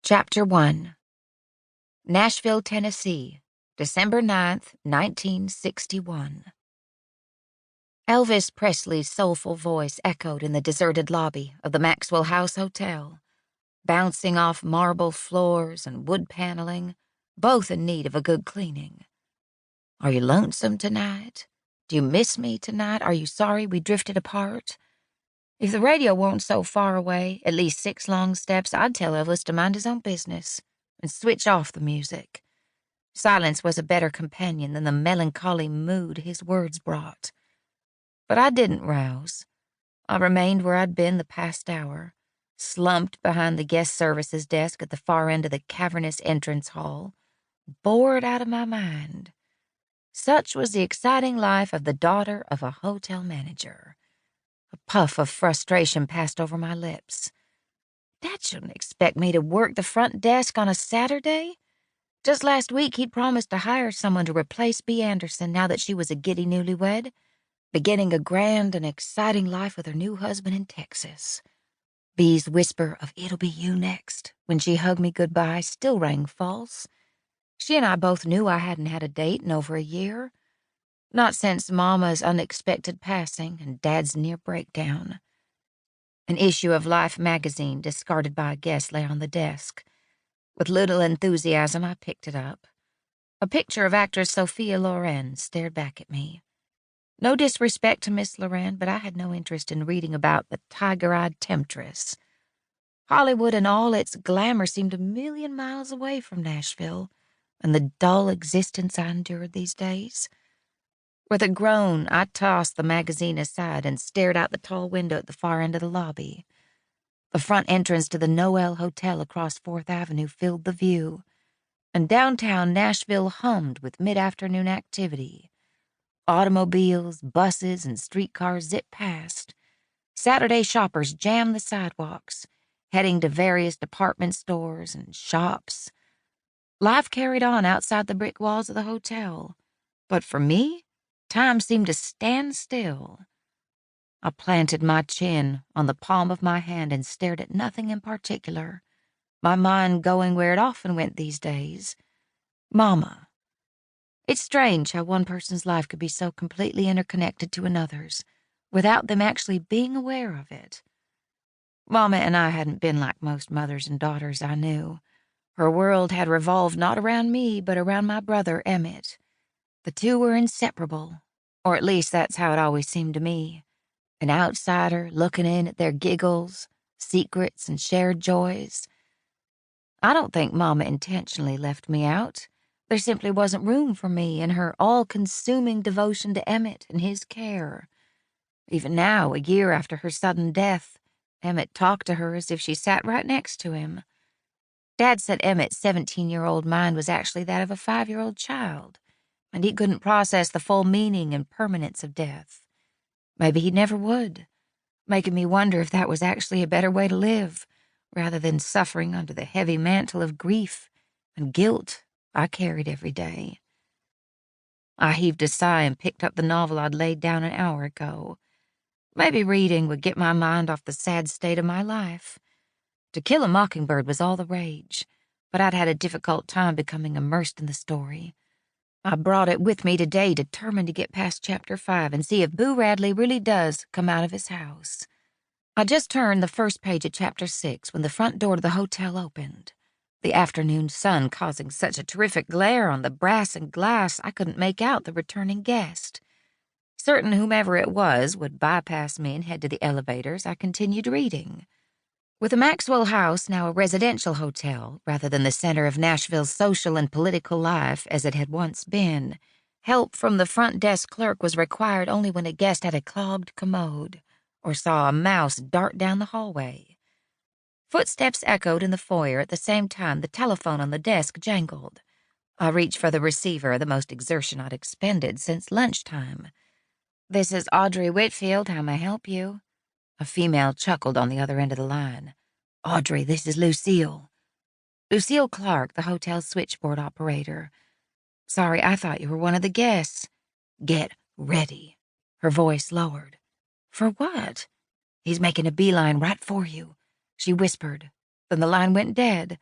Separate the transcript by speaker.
Speaker 1: Chapter 1. Nashville, Tennessee, December 9th, 1961. Elvis Presley's soulful voice echoed in the deserted lobby of the Maxwell House Hotel, bouncing off marble floors and wood paneling, both in need of a good cleaning. Are you lonesome tonight? Do you miss me tonight? Are you sorry we drifted apart? If the radio weren't so far away, at least 6 long steps, I'd tell Elvis to mind his own business and switch off the music. Silence was a better companion than the melancholy mood his words brought. But I didn't rouse. I remained where I'd been the past hour, slumped behind the guest services desk at the far end of the cavernous entrance hall, bored out of my mind. Such was the exciting life of the daughter of a hotel manager. A puff of frustration passed over my lips. Dad shouldn't expect me to work the front desk on a Saturday. Just last week he'd promised to hire someone to replace Bea Anderson now that she was a giddy newlywed, beginning a grand and exciting life with her new husband in Texas. Bea's whisper of "it'll be you next" when she hugged me goodbye still rang false. She and I both knew I hadn't had a date in over a year. Not since Mama's unexpected passing and Dad's near breakdown. An issue of Life magazine, discarded by a guest, lay on the desk. With little enthusiasm, I picked it up. A picture of actress Sophia Loren stared back at me. No disrespect to Miss Loren, but I had no interest in reading about the tiger-eyed temptress. Hollywood and all its glamour seemed a million miles away from Nashville and the dull existence I endured these days. With a groan, I tossed the magazine aside and stared out the tall window at the far end of the lobby. The front entrance to the Noel Hotel across 4th Avenue filled the view, and downtown Nashville hummed with mid-afternoon activity. Automobiles, buses, and streetcars zipped past. Saturday shoppers jammed the sidewalks, heading to various department stores and shops. Life carried on outside the brick walls of the hotel, but for me, time seemed to stand still. I planted my chin on the palm of my hand and stared at nothing in particular, my mind going where it often went these days. Mama. It's strange how one person's life could be so completely interconnected to another's, without them actually being aware of it. Mama and I hadn't been like most mothers and daughters I knew. Her world had revolved not around me, but around my brother, Emmett. The two were inseparable, or at least that's how it always seemed to me. An outsider looking in at their giggles, secrets, and shared joys. I don't think Mama intentionally left me out. There simply wasn't room for me in her all-consuming devotion to Emmett and his care. Even now, a year after her sudden death, Emmett talked to her as if she sat right next to him. Dad said Emmett's 17-year-old mind was actually that of a 5-year-old child, and he couldn't process the full meaning and permanence of death. Maybe he never would, making me wonder if that was actually a better way to live, rather than suffering under the heavy mantle of grief and guilt I carried every day. I heaved a sigh and picked up the novel I'd laid down an hour ago. Maybe reading would get my mind off the sad state of my life. To Kill a Mockingbird was all the rage, but I'd had a difficult time becoming immersed in the story. I brought it with me today, determined to get past Chapter 5 and see if Boo Radley really does come out of his house. I just turned the first page of Chapter 6 when the front door to the hotel opened, the afternoon sun causing such a terrific glare on the brass and glass I couldn't make out the returning guest. Certain whomever it was would bypass me and head to the elevators, I continued reading. With the Maxwell House now a residential hotel rather than the center of Nashville's social and political life as it had once been, help from the front desk clerk was required only when a guest had a clogged commode or saw a mouse dart down the hallway. Footsteps echoed in the foyer at the same time the telephone on the desk jangled. I reached for the receiver, the most exertion I'd expended since lunchtime. "This is Audrey Whitfield. How may I help you?" A female chuckled on the other end of the line. "Audrey, this is Lucille." Lucille Clark, the hotel's switchboard operator. "Sorry, I thought you were one of the guests." "Get ready." Her voice lowered. "For what?" "He's making a beeline right for you," she whispered. Then the line went dead.